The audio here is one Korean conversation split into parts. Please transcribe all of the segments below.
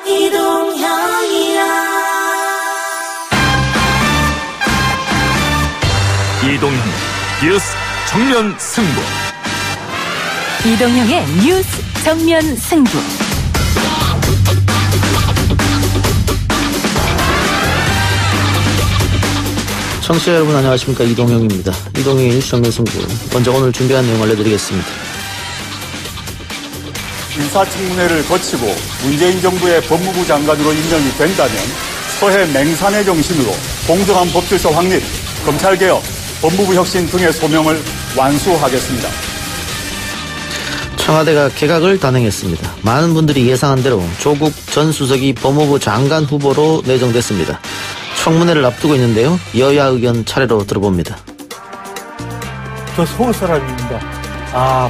이동형 뉴스 정면 승부. 이동형의 뉴스 정면 승부. 청취자 여러분 안녕하십니까. 이동형입니다. 이동형의 뉴스 정면 승부. 먼저 오늘 준비한 내용 알려드리겠습니다. 인사청문회를 거치고 문재인 정부의 법무부 장관으로 임명이 된다면 서해 맹산의 정신으로 공정한 법질서 확립, 검찰개혁, 법무부 혁신 등의 소명을 완수하겠습니다. 청와대가 개각을 단행했습니다. 많은 분들이 예상한 대로 조국 전 수석이 법무부 장관 후보로 내정됐습니다. 청문회를 앞두고 있는데요. 여야 의견 차례로 들어봅니다. 저 서울 사람입니다.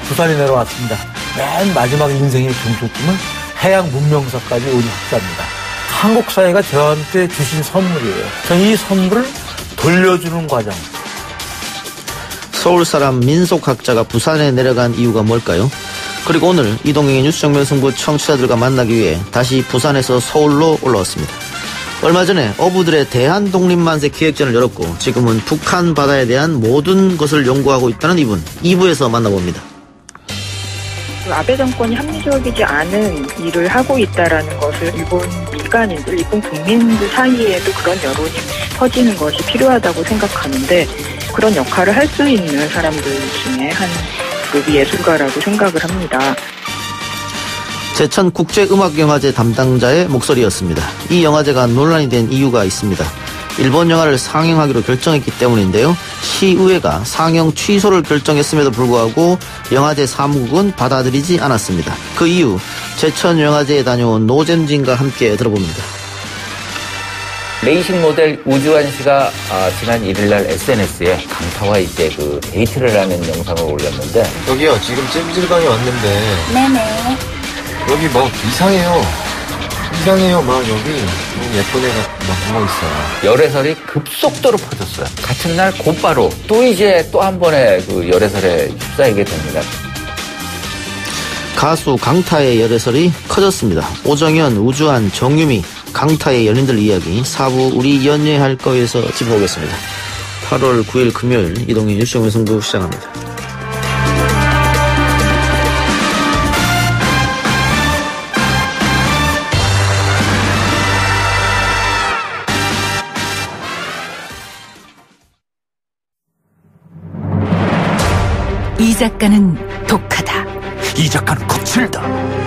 부산에 내려왔습니다. 맨 마지막 인생의 종초점은 해양 문명사까지 온 학자입니다. 한국 사회가 저한테 주신 선물이에요. 저는 이 선물을 돌려주는 과정. 서울 사람 민속학자가 부산에 내려간 이유가 뭘까요? 그리고 오늘 이동형의 뉴스 정면 승부 청취자들과 만나기 위해 다시 부산에서 서울로 올라왔습니다. 얼마 전에 어부들의 대한독립만세 기획전을 열었고 지금은 북한 바다에 대한 모든 것을 연구하고 있다는 이분, 2부에서 만나봅니다. 아베 정권이 합리적이지 않은 일을 하고 있다라는 것을 일본 민간인들, 일본 국민들 사이에도 그런 여론이 퍼지는 것이 필요하다고 생각하는데 그런 역할을 할 수 있는 사람들 중에 한 그룹이 예술가라고 생각을 합니다. 제천국제음악영화제 담당자의 목소리였습니다. 이 영화제가 논란이 된 이유가 있습니다. 일본 영화를 상영하기로 결정했기 때문인데요. 시의회가 상영 취소를 결정했음에도 불구하고 영화제 사무국은 받아들이지 않았습니다. 그 이유, 제천영화제에 다녀온 노잼진과 함께 들어봅니다. 레이싱 모델 우주환 씨가 지난 1일날 SNS에 강타와 이제 데이트를 하는 영상을 올렸는데, 여기요, 지금 찜질방에 왔는데 네네. 여기 뭐 이상해요, 막 여기 예쁜 애가 막 누워있어요. 열애설이 급속도로 퍼졌어요. 같은 날 곧바로 또 한 번의 열애설에 휩싸이게 됩니다. 가수 강타의 열애설이 커졌습니다. 오정현, 우주환, 정유미, 강타의 연인들 이야기 4부 우리 연예할 거에서 짚어보겠습니다. 8월 9일 금요일 이동의 뉴스 정면 승부 시작합니다. 이 작가는 독하다. 이 작가는 거칠다.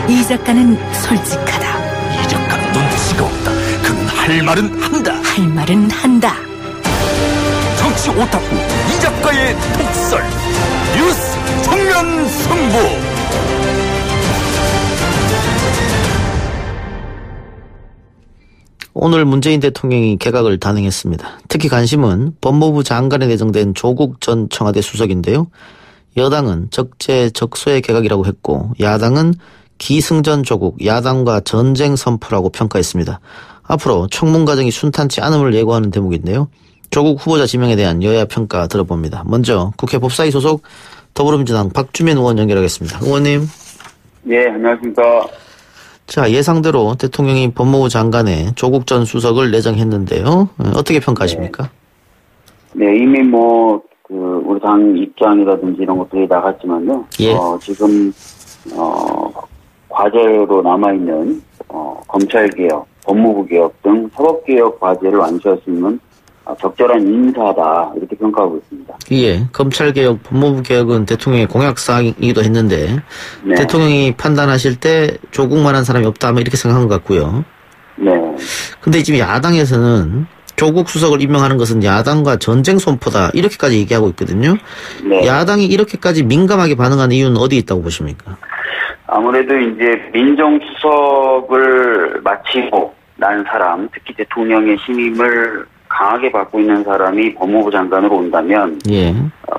이 작가는 솔직하다. 이 작가는 눈치가 없다. 그는 할 말은 한다. 할 말은 한다. 정치 오타쿠 이 작가의 독설. 뉴스 정면 승부. 오늘 문재인 대통령이 개각을 단행했습니다. 특히 관심은 법무부 장관에 내정된 조국 전 청와대 수석인데요. 여당은 적재적소의 개각이라고 했고 야당은 기승전 조국, 야당과 전쟁 선포라고 평가했습니다. 앞으로 청문 과정이 순탄치 않음을 예고하는 대목인데요. 조국 후보자 지명에 대한 여야 평가 들어봅니다. 먼저 국회 법사위 소속 더불어민주당 박주민 의원 연결하겠습니다. 의원님. 네, 안녕하십니까. 자, 예상대로 대통령이 법무부 장관에 조국 전 수석을 내정했는데요. 어떻게 평가하십니까? 네, 이미 우리 당 입장이라든지 이런 것들이 나갔지만요. 예. 지금, 과제로 남아있는, 검찰개혁, 법무부개혁 등 사법개혁 과제를 완수할 수 있는 적절한 인사다. 이렇게 평가하고 있습니다. 예. 검찰개혁, 법무부개혁은 대통령의 공약사항이기도 했는데, 네. 대통령이 판단하실 때 조국만한 사람이 없다. 이렇게 생각한 것 같고요. 네. 근데 지금 야당에서는 조국 수석을 임명하는 것은 야당과 전쟁 선포다. 이렇게까지 얘기하고 있거든요. 네. 야당이 이렇게까지 민감하게 반응하는 이유는 어디 있다고 보십니까? 아무래도 이제 민정수석을 마치고 난 사람, 특히 대통령의 신임을 강하게 받고 있는 사람이 법무부 장관으로 온다면, 예.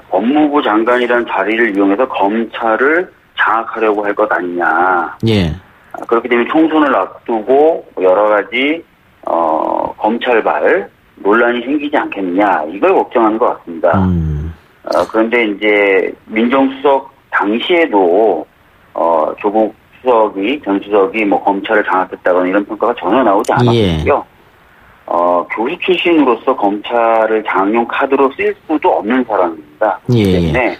법무부 장관이라는 자리를 이용해서 검찰을 장악하려고 할 것 아니냐. 예. 그렇기 때문에 총선을 앞두고 여러 가지 검찰발 논란이 생기지 않겠느냐, 이걸 걱정하는 것 같습니다. 그런데 이제 민정수석 당시에도 조국 전 수석이 뭐 검찰을 장악했다거나 이런 평가가 전혀 나오지 않았고요. 교수 출신으로서 검찰을 장용 카드로 쓸 수도 없는 사람입니다. 그렇기 때문에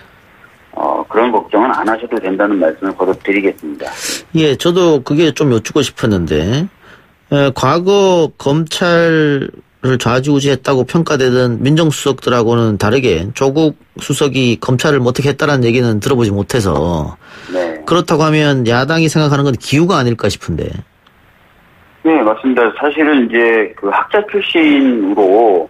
그런 걱정은 안 하셔도 된다는 말씀을 거듭 드리겠습니다. 예, 저도 그게 좀 여쭙고 싶었는데, 과거 검찰을 좌지우지했다고 평가되던 민정수석들하고는 다르게 조국 수석이 검찰을 어떻게 했다라는 얘기는 들어보지 못해서, 네. 그렇다고 하면 야당이 생각하는 건 기우가 아닐까 싶은데. 네, 맞습니다. 사실은 이제 그 학자 출신으로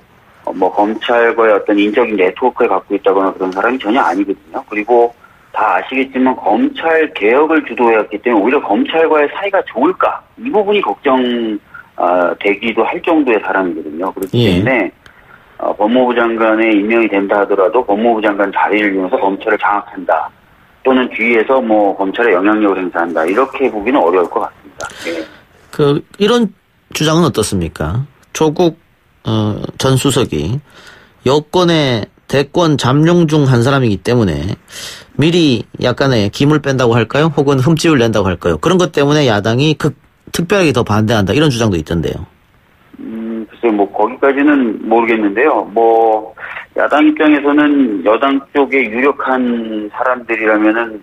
뭐 검찰과의 어떤 인적인 네트워크를 갖고 있다거나 그런 사람이 전혀 아니거든요. 그리고 다 아시겠지만 검찰 개혁을 주도했기 때문에 오히려 검찰과의 사이가 좋을까 이 부분이 걱정되기도 할 정도의 사람이거든요. 그렇기 때문에 법무부 장관에 임명이 된다 하더라도 법무부 장관 자리를 이용해서 검찰을 장악한다 또는 뒤에서 뭐 검찰의 영향력을 행사한다 이렇게 보기는 어려울 것 같습니다. 네. 이런 주장은 어떻습니까? 조국 전 수석이 여권의 대권 잠룡 중 한 사람이기 때문에 미리 약간의 김을 뺀다고 할까요? 혹은 흠집을 낸다고 할까요? 그런 것 때문에 야당이 특별하게 더 반대한다 이런 주장도 있던데요. 글쎄요, 뭐 거기까지는 모르겠는데요. 뭐 야당 입장에서는 여당 쪽에 유력한 사람들이라면은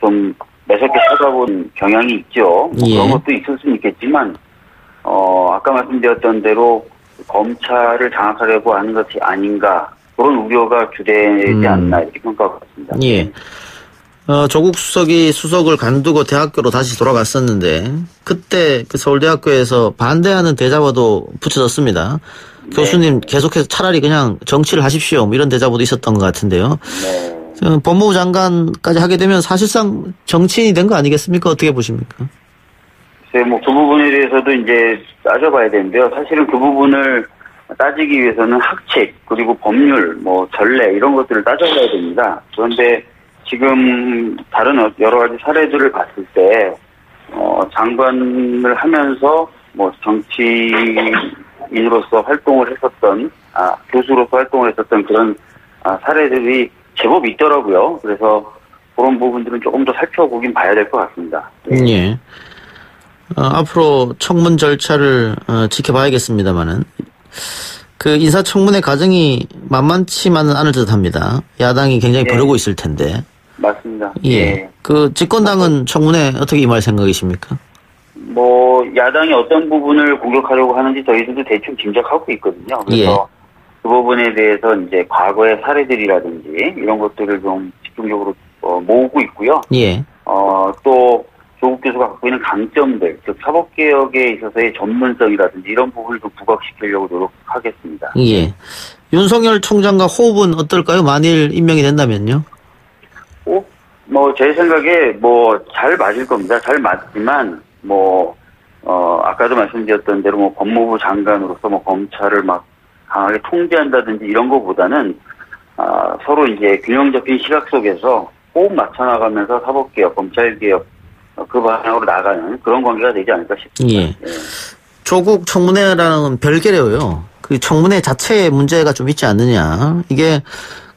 좀 매섭게 쳐다본 경향이 있죠. 뭐 그런 것도 있을 수는 있겠지만 아까 말씀드렸던 대로 검찰을 장악하려고 하는 것이 아닌가 그런 우려가 주되지 않나 이렇게 평가하고 있습니다. 예. 조국 수석이 수석을 간두고 대학교로 다시 돌아갔었는데 그때 그 서울대학교에서 반대하는 대자보도 붙여졌습니다. 네. 교수님 계속해서 차라리 그냥 정치를 하십시오. 뭐 이런 대자보도 있었던 것 같은데요. 네. 법무부 장관까지 하게 되면 사실상 정치인이 된 거 아니겠습니까? 어떻게 보십니까? 네, 뭐 그 부분에 대해서도 이제 따져봐야 되는데요. 사실은 그 부분을 따지기 위해서는 학칙 그리고 법률, 뭐 전례 이런 것들을 따져봐야 됩니다. 그런데 지금 다른 여러 가지 사례들을 봤을 때 장관을 하면서 뭐 정치인으로서 활동을 했었던 교수로서 활동을 했었던 그런 사례들이 제법 있더라고요. 그래서 그런 부분들은 조금 더 살펴보긴 봐야 될 것 같습니다. 네. 예. 앞으로 청문 절차를 지켜봐야겠습니다만은 그 인사청문회 과정이 만만치만은 않을 듯합니다. 야당이 굉장히 벼르고 있을 텐데. 맞습니다. 예. 그 집권당은 청문회 어떻게 임할 생각이십니까? 뭐 야당이 어떤 부분을 공격하려고 하는지 저희들도 대충 짐작하고 있거든요. 그래서 그 부분에 대해서 이제 과거의 사례들이라든지 이런 것들을 좀 집중적으로 모으고 있고요. 예. 또 조국 교수가 갖고 있는 강점들, 즉 사법개혁에 있어서의 전문성이라든지 이런 부분을 좀 부각시키려고 노력하겠습니다. 예. 윤석열 총장과 호흡은 어떨까요? 만일 임명이 된다면요? 뭐 제 생각에 뭐 잘 맞을 겁니다. 잘 맞지만 뭐 아까도 말씀드렸던 대로 뭐 법무부 장관으로서 뭐 검찰을 막 강하게 통제한다든지 이런 것보다는 서로 이제 균형 잡힌 시각 속에서 호흡 맞춰 나가면서 사법개혁, 검찰개혁 그 방향으로 나가는 그런 관계가 되지 않을까 싶습니다. 예. 조국 청문회랑은 별개로요. 그 청문회 자체에 문제가 좀 있지 않느냐. 이게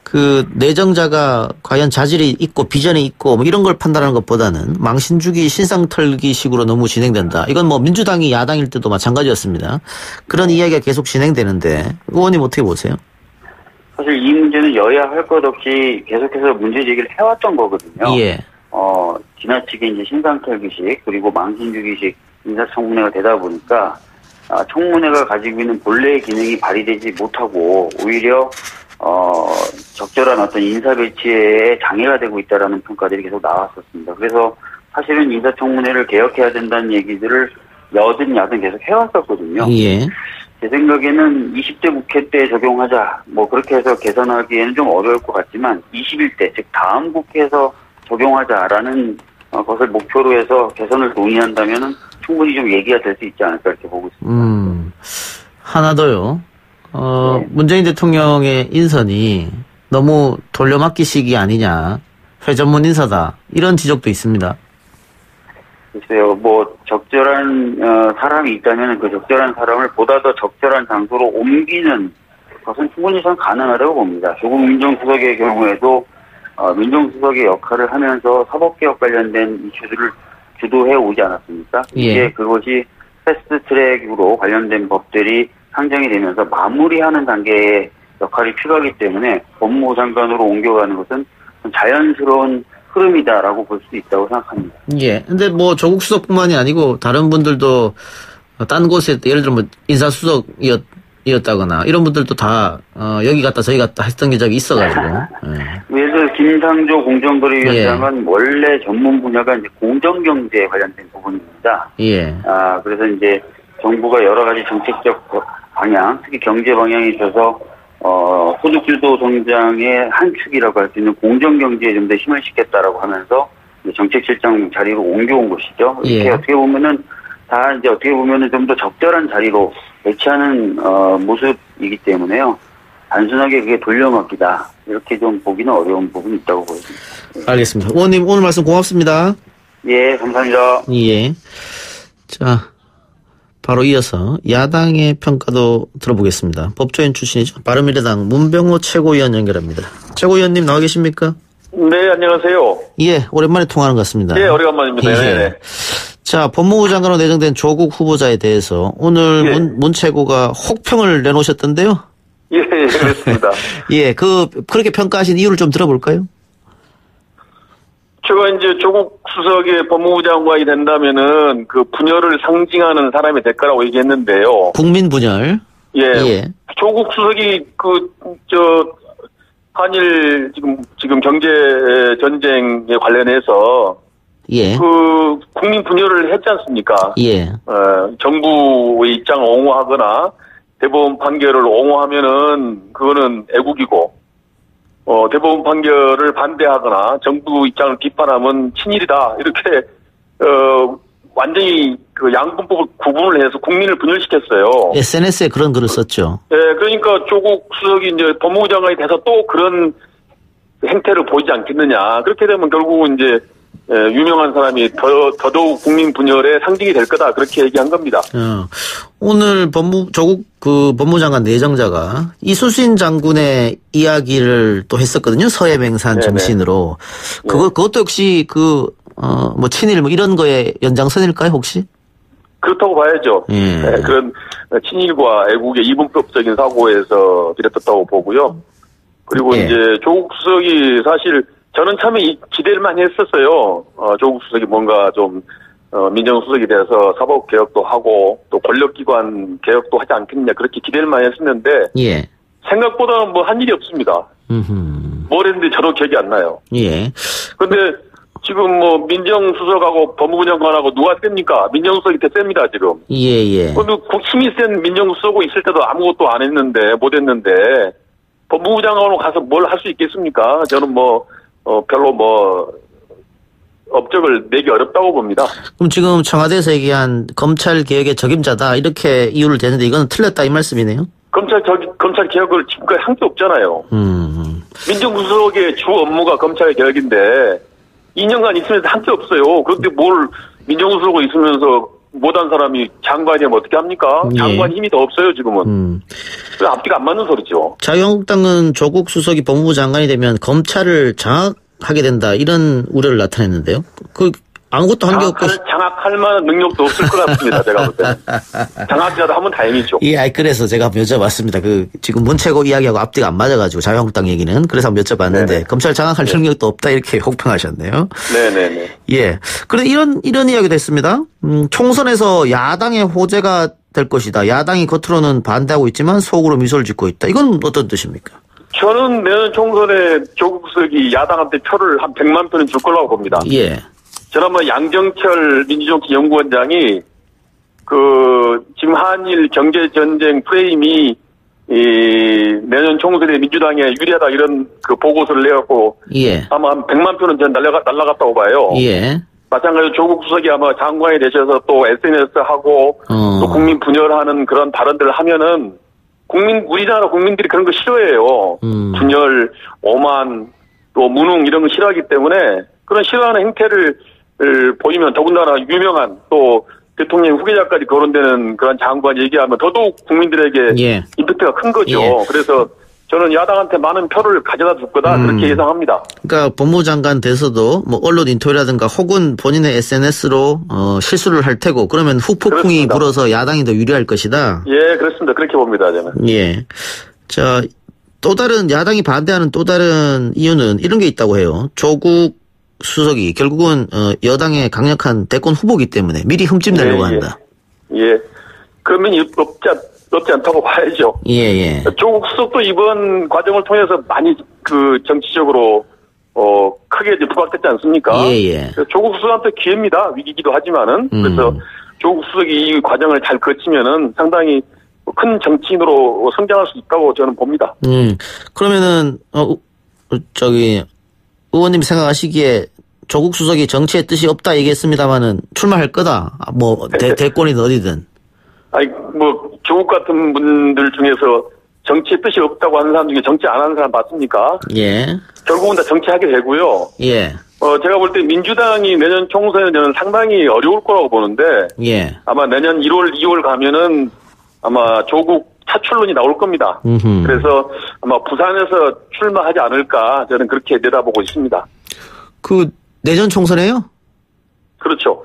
그 내정자가 과연 자질이 있고 비전이 있고 뭐 이런 걸 판단하는 것보다는 망신주기 신상털기식으로 너무 진행된다. 이건 뭐 민주당이 야당일 때도 마찬가지였습니다. 그런 이야기가 계속 진행되는데 의원님 어떻게 보세요? 사실 이 문제는 여야 할 것 없이 계속해서 문제 제기를 해왔던 거거든요. 예. 지나치게 이제 신상털기식 그리고 망신주기식 인사청문회가 되다 보니까 청문회가 가지고 있는 본래의 기능이 발휘되지 못하고 오히려 적절한 어떤 인사 배치에 장애가 되고 있다라는 평가들이 계속 나왔었습니다. 그래서 사실은 인사청문회를 개혁해야 된다는 얘기들을 여든 야든 계속 해왔었거든요. 예. 제 생각에는 20대 국회 때 적용하자 뭐 그렇게 해서 개선하기에는 좀 어려울 것 같지만 21대 즉 다음 국회에서 적용하자라는 것을 목표로 해서 개선을 논의한다면은 충분히 좀 얘기가 될 수 있지 않을까 이렇게 보고 있습니다. 하나 더요. 네. 문재인 대통령의 인선이 너무 돌려막기식이 아니냐. 회전문 인사다. 이런 지적도 있습니다. 글쎄요. 뭐 적절한 사람이 있다면 그 적절한 사람을 보다 더 적절한 장소로 옮기는 것은 충분히 전 가능하다고 봅니다. 조국 민정수석의 경우에도 민정수석의 역할을 하면서 사법개혁 관련된 이슈들을 주도해 오지 않았습니까? 이제 그것이 패스트트랙으로 관련된 법들이 상정이 되면서 마무리하는 단계의 역할이 필요하기 때문에 법무부 장관으로 옮겨가는 것은 자연스러운 흐름이다라고 볼 수 있다고 생각합니다. 예. 근데 뭐 조국 수석뿐만이 아니고 다른 분들도 딴 곳에 예를 들어 뭐 인사수석이었다거나 이런 분들도 다 여기 갔다 저기 갔다 했던 적이 있어가지고. 예를 들어 김상조 공정거래위원장은 원래 전문 분야가 이제 공정경제에 관련된 부분입니다. 예. 그래서 이제 정부가 여러 가지 정책적 방향, 특히 경제 방향에 있어서 소득주도 성장의 한 축이라고 할 수 있는 공정경제에 좀 더 힘을 싣겠다라고 하면서 정책실장 자리로 옮겨온 것이죠. 이렇게 어떻게 보면은 좀 더 적절한 자리로 배치하는 모습이기 때문에요. 단순하게 그게 돌려막기다. 이렇게 좀 보기는 어려운 부분이 있다고 보여집니다. 알겠습니다. 의원님 오늘 말씀 고맙습니다. 예, 감사합니다. 예. 자, 바로 이어서 야당의 평가도 들어보겠습니다. 법조인 출신이죠. 바른미래당 문병호 최고위원 연결합니다. 최고위원님 나와 계십니까? 네, 안녕하세요. 예, 오랜만에 통화하는 것 같습니다. 예, 오래간만입니다. 예. 네. 자, 법무부 장관으로 내정된 조국 후보자에 대해서 오늘 문 최고가 혹평을 내놓으셨던데요? 예, 그렇습니다. 예, 그렇게 평가하신 이유를 좀 들어볼까요? 제가 이제 조국 수석의 법무부 장관이 된다면은 그 분열을 상징하는 사람이 될 거라고 얘기했는데요. 국민 분열. 예. 조국 수석이 한일 지금 경제 전쟁에 관련해서 그 국민 분열을 했지 않습니까? 예. 정부의 입장을 옹호하거나 대법원 판결을 옹호하면은 그거는 애국이고, 대법원 판결을 반대하거나 정부 입장을 비판하면 친일이다. 이렇게 완전히 그 양분법을 구분을 해서 국민을 분열시켰어요. SNS에 그런 글을 썼죠. 예, 그러니까 조국 수석이 이제 법무부 장관이 돼서 또 그런 행태를 보이지 않겠느냐. 그렇게 되면 결국은 이제 유명한 사람이 더더욱 국민 분열의 상징이 될 거다. 그렇게 얘기한 겁니다. 오늘 조국 법무부 장관 내정자가 이순신 장군의 이야기를 또 했었거든요. 서해맹산 정신으로. 그것도 역시 뭐 친일 뭐 이런 거에 연장선일까요, 혹시? 그렇다고 봐야죠. 네, 그런 친일과 애국의 이분법적인 사고에서 비롯됐다고 보고요. 그리고 이제 조국 수석이 사실 저는 참 기대를 많이 했었어요. 조국 수석이 뭔가 좀 민정수석이 돼서 사법개혁도 하고 또 권력기관 개혁도 하지 않겠느냐 그렇게 기대를 많이 했었는데 생각보다는 뭐 한 일이 없습니다. 뭘 했는데 저도 기억이 안 나요. 그런데 지금 뭐 민정수석하고 법무부 장관하고 누가 셉니까? 민정수석이 더 셉니다 지금. 근데 힘이 센 민정수석이 있을 때도 아무것도 안 했는데 못 했는데 법무부 장관으로 가서 뭘 할 수 있겠습니까? 저는 별로 업적을 내기 어렵다고 봅니다. 그럼 지금 청와대에서 얘기한 검찰 개혁의 적임자다 이렇게 이유를 대는데 이건 틀렸다 이 말씀이네요? 검찰 개혁을 지금까지 한 게 없잖아요. 민정수석의 주 업무가 검찰 개혁인데 2년간 있으면서 한 게 없어요. 그런데 뭘 민정수석이 있으면서 못한 사람이 장관이 되면 어떻게 합니까? 장관 힘이 더 없어요 지금은. 앞뒤가 안 맞는 소리죠. 자유한국당은 조국 수석이 법무부 장관이 되면 검찰을 장악하게 된다 이런 우려를 나타냈는데요. 아무것도 한 게 없고 장악할 만한 능력도 없을 것 같습니다. 제가 볼 때는. 장악이라도 하면 다행이죠. 그래서 제가 한번 여쭤봤습니다. 지금 문체고 이야기하고 앞뒤가 안 맞아가지고 자유한국당 얘기는 그래서 한번 여쭤봤는데 검찰 장악할 능력도 없다 이렇게 혹평하셨네요. 네네네. 그런데 이런 이야기도 했습니다. 총선에서 야당의 호재가 될 것이다. 야당이 겉으로는 반대하고 있지만 속으로 미소를 짓고 있다. 이건 어떤 뜻입니까? 저는 내년 총선에 조국 수석이 야당한테 표를 한 100만 표는 줄 거라고 봅니다. 지난번 양정철 민주정치연구원장이 지금 한일 경제전쟁 프레임이 내년 총선에 민주당에 유리하다 이런 보고서를 내갖고 아마 한 100만 표는 전 날라갔다고 봐요. 마찬가지로 조국 수석이 아마 장관이 되셔서 또 SNS하고 또 국민 분열하는 그런 발언들을 하면은 우리나라 국민들이 그런 거 싫어해요. 분열, 오만, 또 무능 이런 거 싫어하기 때문에 그런 싫어하는 행태를 보이면 더군다나 유명한 또 대통령 후계자까지 거론되는 그런 장관 얘기하면 더더욱 국민들에게 임팩트가 큰 거죠. 그래서 저는 야당한테 많은 표를 가져다 줄 거다 그렇게 예상합니다. 그러니까 법무부 장관 돼서도 뭐 언론 인터뷰라든가 혹은 본인의 SNS로 실수를 할 테고 그러면 후폭풍이 그렇습니다. 불어서 야당이 더 유리할 것이다. 예, 그렇습니다. 그렇게 봅니다, 저는. 예. 자, 또 다른 야당이 반대하는 또 다른 이유는 이런 게 있다고 해요. 조국 수석이 결국은 여당의 강력한 대권 후보이기 때문에 미리 흠집 내려고 한다. 예. 그러면 없지 않다고 봐야죠. 예. 조국 수석도 이번 과정을 통해서 많이 정치적으로 크게 이제 부각됐지 않습니까? 예. 조국 수석한테 기회입니다. 위기기도 하지만은 그래서 조국 수석이 이 과정을 잘 거치면은 상당히 큰 정치인으로 성장할 수 있다고 저는 봅니다. 그러면은 의원님이 생각하시기에 조국 수석이 정치의 뜻이 없다 얘기했습니다마는 출마할 거다. 뭐 대권이든 어디든. 아니 조국 같은 분들 중에서 정치의 뜻이 없다고 하는 사람 중에 정치 안 하는 사람 봤습니까? 예. 결국은 다 정치하게 되고요. 예. 제가 볼 때 민주당이 내년 총선에 저는 상당히 어려울 거라고 보는데. 예. 아마 내년 1월, 2월 가면은 아마 조국 차출론이 나올 겁니다. 그래서 아마 부산에서 출마하지 않을까 저는 그렇게 내다보고 있습니다. 내년 총선에요? 그렇죠.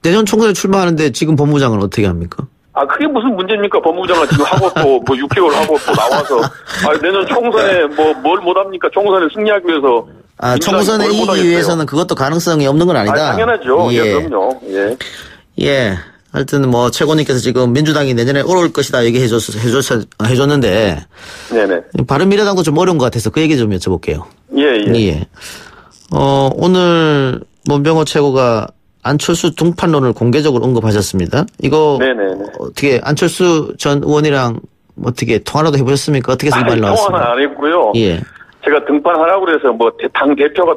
내년 총선에 출마하는데 지금 법무부 장관은 어떻게 합니까? 그게 무슨 문제입니까? 법무부 장관 지금 하고 또 6개월 하고 또 나와서 내년 총선에 뭘 못합니까? 총선에 승리하기 위해서. 총선에 이기기 위해서는 그것도 가능성이 없는 건 아니다. 당연하죠. 예, 그럼요. 예. 하여튼 최고님께서 지금 민주당이 내년에 어려울 것이다 해줬는데. 네네. 바른미래당도 좀 어려운 것 같아서 그 얘기 좀 여쭤볼게요. 예. 오늘 문병호 최고가 안철수 등판론을 공개적으로 언급하셨습니다. 이거 네네네. 어떻게 안철수 전 의원이랑 어떻게 통화라도 해보셨습니까? 어떻게 해서 이번에 나왔습니까? 통화는 안 했고요. 예. 제가 등판하라고 그래서 당 대표가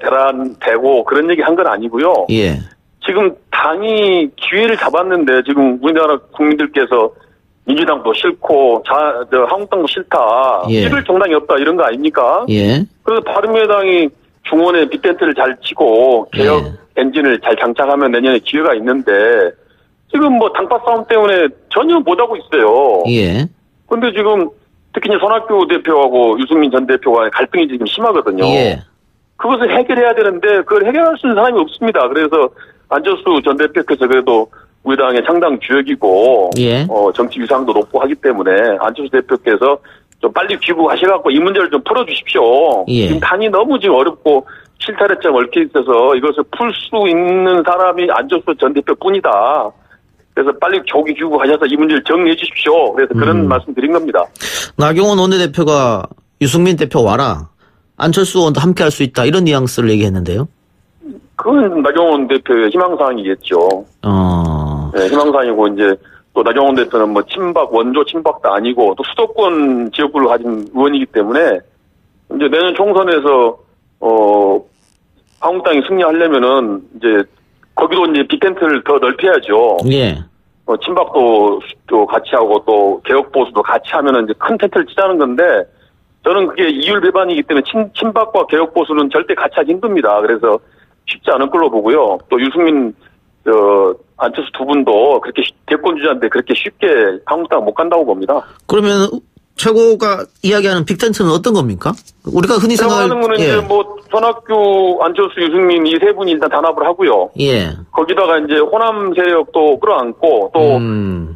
되고 그런 얘기 한 건 아니고요. 예. 지금 당이 기회를 잡았는데 지금 우리나라 국민들께서 민주당도 싫고 한국당도 싫다. 이럴 정당이 없다 이런 거 아닙니까? 예. 그래서 바른미래당이 중원에 빅텐트를 잘 치고 개혁 엔진을 잘 장착하면 내년에 기회가 있는데 지금 당파 싸움 때문에 전혀 못하고 있어요. 예. 근데 지금 특히 손학규 대표하고 유승민 전 대표가 갈등이 지금 심하거든요. 예. 그것을 해결해야 되는데 그걸 해결할 수 있는 사람이 없습니다. 그래서 안철수 전 대표께서 그래도 우리 당의 상당 주역이고 정치 위상도 높고 하기 때문에 안철수 대표께서 좀 빨리 귀국하셔갖고 이 문제를 좀 풀어주십시오. 지금 당이 너무 지금 어렵고 실타래 점 얽혀 있어서 이것을 풀 수 있는 사람이 안철수 전 대표뿐이다. 그래서 빨리 조기 귀국하셔서 이 문제를 정리해 주십시오. 그래서 그런 말씀 드린 겁니다. 나경원 원내대표가 유승민 대표 와라. 안철수 의원도 함께 할 수 있다. 이런 뉘앙스를 얘기했는데요. 그건 나경원 대표의 희망사항이겠죠. 네, 희망사항이고 이제 또 나경원 대표는 원조 친박도 아니고 또 수도권 지역구를 가진 의원이기 때문에 이제 내년 총선에서 한국당이 승리하려면은 이제 거기도 이제 빅텐트를 더 넓혀야죠. 예. 친박도 또 같이 하고 또 개혁 보수도 같이 하면은 이제 큰 텐트를 치자는 건데 저는 그게 이율 배반이기 때문에 친박과 개혁 보수는 절대 같이 하기 힘듭니다. 그래서 쉽지 않을 걸로 보고요. 또 유승민 안철수 두 분도 그렇게 대권 주자인데 그렇게 쉽게 한국당 못 간다고 봅니다. 그러면 최고가 이야기하는 빅텐트는 어떤 겁니까? 우리가 흔히 생각하는 거는 이제 손학규, 안철수, 유승민 이 세 분이 일단 단합을 하고요. 예. 거기다가 이제 호남 세력도 끌어안고 또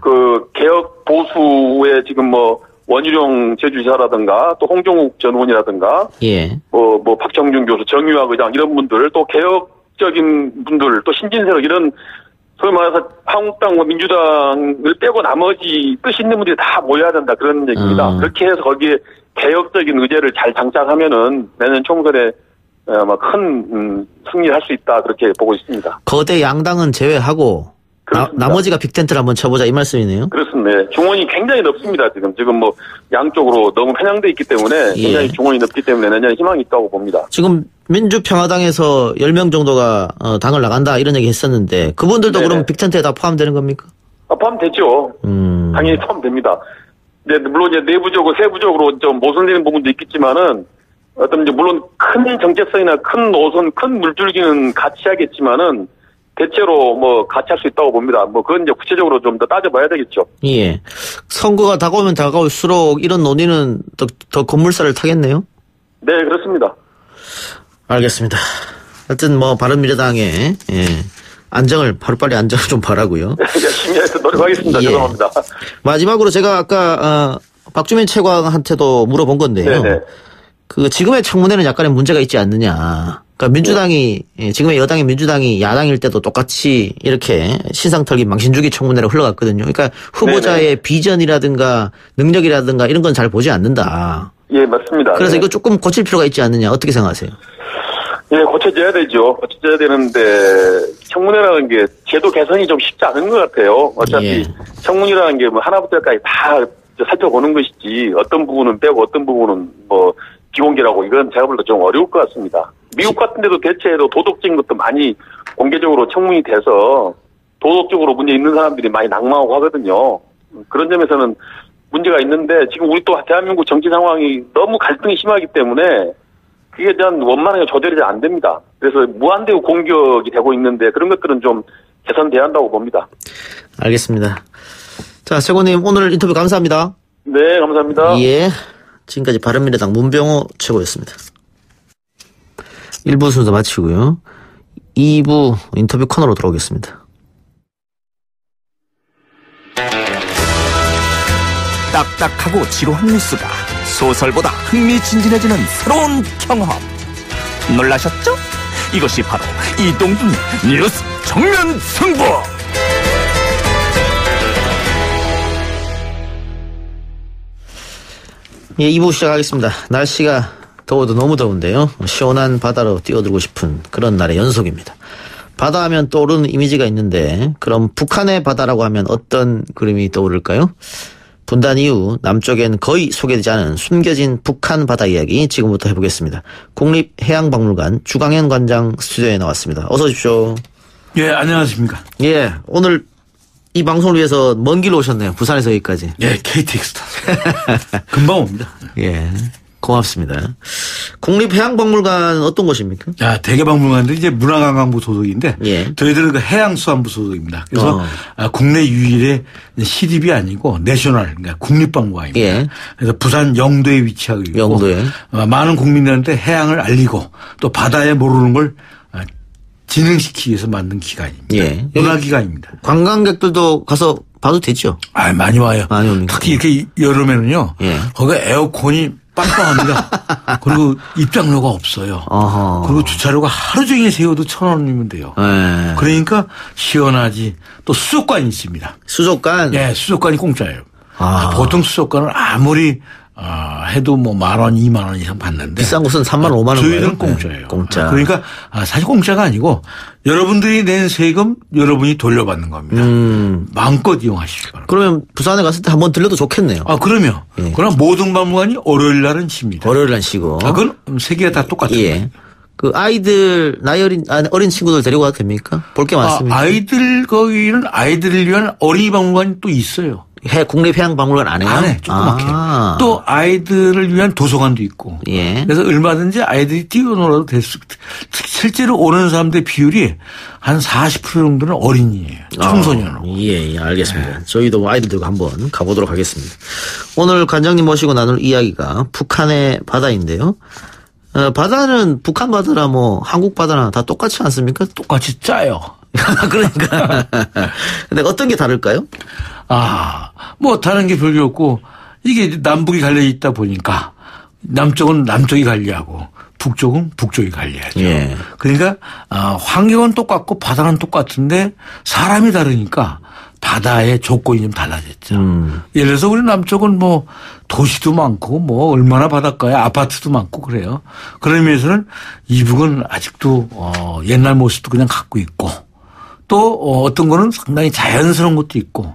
그 개혁 보수의 지금 원희룡 제주지사라든가 또 홍종욱 전 의원이라든가 박정준 교수, 정유화 의장 이런 분들 또 개혁적인 분들 또 신진세력 이런 소위 말해서 한국당 민주당을 빼고 나머지 뜻 있는 분들이 다 모여야 된다 그런 얘기입니다. 그렇게 해서 거기에 개혁적인 의제를 잘 장착하면은 내년 총선에 아마 큰 승리를 할 수 있다 그렇게 보고 있습니다. 거대 양당은 제외하고 나머지가 빅텐트를 한번 쳐보자 이 말씀이네요. 그렇습니다. 중원이 굉장히 넓습니다. 지금 양쪽으로 너무 편향돼 있기 때문에 굉장히 중원이 넓기 때문에 내년에 희망이 있다고 봅니다. 지금 민주평화당에서 10명 정도가 당을 나간다 이런 얘기 했었는데 그분들도 그럼 빅텐트에 다 포함되는 겁니까? 포함되죠. 당연히 포함됩니다. 물론 이제 내부적으로 세부적으로 좀 모순되는 부분도 있겠지만은 물론 큰 정체성이나 큰 노선, 큰 물줄기는 같이 하겠지만은 대체로 뭐 같이 할 수 있다고 봅니다. 뭐 그건 이제 구체적으로 좀 더 따져봐야 되겠죠. 예. 선거가 다가오면 다가올수록 이런 논의는 더 건물살을 타겠네요. 네, 그렇습니다. 알겠습니다. 하여튼 뭐 바른미래당의 안정을 하루빨리 안정을 좀 바라고요. 열심히 해서 노력하겠습니다. 예. 죄송합니다. 마지막으로 제가 아까 박주민 최고한테도 물어본 건데요. 네네. 그 지금의 청문회는 약간의 문제가 있지 않느냐. 그러니까 민주당이 지금의 여당의 민주당이 야당일 때도 똑같이 이렇게 신상털기 망신주기 청문회로 흘러갔거든요. 그러니까 후보자의 네네. 비전이라든가 능력이라든가 이런 건 잘 보지 않는다. 예, 맞습니다. 그래서 네. 이거 조금 고칠 필요가 있지 않느냐. 어떻게 생각하세요? 예, 고쳐져야 되죠. 고쳐져야 되는데 청문회라는 게 제도 개선이 좀 쉽지 않은 것 같아요. 어차피 예. 청문이라는 게 뭐 하나부터 열까지 다 살펴보는 것이지 어떤 부분은 빼고 어떤 부분은 뭐 비공개라고 이건 제가 볼 때 좀 어려울 것 같습니다. 미국 같은 데도 대체로 도덕적인 것도 많이 공개적으로 청문이 돼서 도덕적으로 문제 있는 사람들이 많이 낙마하고 하거든요. 그런 점에서는 문제가 있는데 지금 우리 또 대한민국 정치 상황이 너무 갈등이 심하기 때문에 그게 대한 원만하게 조절이 잘 안 됩니다. 그래서 무한대로 공격이 되고 있는데 그런 것들은 좀 개선돼야 한다고 봅니다. 알겠습니다. 자, 최고님 오늘 인터뷰 감사합니다. 네, 감사합니다. 예. 지금까지 바른미래당 문병호 최고였습니다. 1부 순서 마치고요. 2부 인터뷰 코너로 돌아오겠습니다. 딱딱하고 지루한 뉴스가 소설보다 흥미진진해지는 새로운 경험. 놀라셨죠? 이것이 바로 이동준 뉴스 정면 승부. 예, 2부 시작하겠습니다. 날씨가 더워도 너무 더운데요. 시원한 바다로 뛰어들고 싶은 그런 날의 연속입니다. 바다 하면 떠오르는 이미지가 있는데 그럼 북한의 바다라고 하면 어떤 그림이 떠오를까요? 분단 이후 남쪽엔 거의 소개되지 않은 숨겨진 북한 바다 이야기 지금부터 해보겠습니다. 국립해양박물관 주강현 관장 스튜디오에 나왔습니다. 어서 오십시오. 예, 안녕하십니까. 예, 오늘 이 방송을 위해서 먼 길로 오셨네요. 부산에서 여기까지. 예, KTX 타서. 금방 옵니다. 예, 고맙습니다. 국립해양박물관 어떤 곳입니까? 야, 대개박물관도 이제 문화관광부 소속인데 예. 저희들은 그 해양수산부 소속입니다. 그래서 국내 유일의 시립이 아니고 내셔널, 그러니까 국립박물관입니다. 예. 그래서 부산 영도에 위치하고 있고 영도에. 많은 국민들한테 해양을 알리고 또 바다에 모르는 걸 진흥시키기 위해서 만든 기관입니다. 예. 문화기관입니다. 관광객들도 가서 봐도 되죠? 아, 많이 와요. 많이 옵니까? 특히 이렇게 여름에는요. 예. 거기가 에어컨이 빵빵합니다. 그리고 입장료가 없어요. 어허. 그리고 주차료가 하루 종일 세워도 1,000원이면 돼요. 예. 그러니까 시원하지. 또 수족관이 있습니다. 수족관? 예, 수족관이 공짜예요. 보통 수족관은 아무리 해도 뭐 10,000원, 20,000원 이상 받는데. 비싼 곳은 30,000원, 50,000원. 저희는 공짜예요. 네, 공짜. 그러니까 사실 공짜가 아니고 여러분들이 낸 세금 여러분이 돌려받는 겁니다. 마음껏 이용하시기 바랍니다. 그러면 부산에 갔을 때 한번 들려도 좋겠네요. 그러면. 예. 그러나 모든 박물관이 월요일 날은 쉽니다. 월요일 날 쉬고. 그건 세계가 다 똑같아요. 예. 그 아이들, 나이 어린 친구들 데리고 가도 됩니까? 볼 게 많습니다. 아이들, 거기는 아이들을 위한 어린이 박물관이 또 있어요. 국립해양박물관 안에요? 안에 조그맣게. 또 아이들을 위한 도서관도 있고. 예. 그래서 얼마든지 아이들이 뛰어놀아도 될 수, 실제로 오는 사람들의 비율이 한 40% 정도는 어린이에요. 청소년하고. 예, 알겠습니다. 네. 저희도 아이들 들고 한번 가보도록 하겠습니다. 오늘 관장님 모시고 나눌 이야기가 북한의 바다인데요. 바다는 북한 바다나 뭐 한국 바다나 다 똑같지 않습니까? 똑같이 짜요. 그러니까. 근데 어떤 게 다를까요? 뭐 다른 게 별로 없고 이게 남북이 갈려 있다 보니까 남쪽은 남쪽이 관리하고 북쪽은 북쪽이 관리하죠. 예. 그러니까 환경은 똑같고 바다는 똑같은데 사람이 다르니까 바다의 조건이 좀 달라졌죠. 예를 들어서 우리 남쪽은 뭐 도시도 많고 뭐 얼마나 바닷가에 아파트도 많고 그래요. 그런 의미에서는 이북은 아직도 옛날 모습도 그냥 갖고 있고 또 어떤 거는 상당히 자연스러운 것도 있고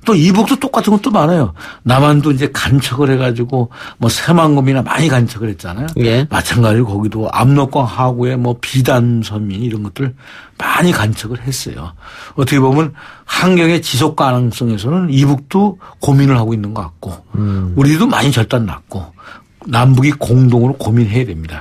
또 이북도 똑같은 것도 많아요. 남한도 이제 간척을 해가지고 뭐 새만금이나 많이 간척을 했잖아요. 예. 마찬가지로 거기도 압록강 하구에 뭐 비단선민 이런 것들 많이 간척을 했어요. 어떻게 보면 환경의 지속 가능성에서는 이북도 고민을 하고 있는 것 같고 우리도 많이 절단 났고 남북이 공동으로 고민해야 됩니다.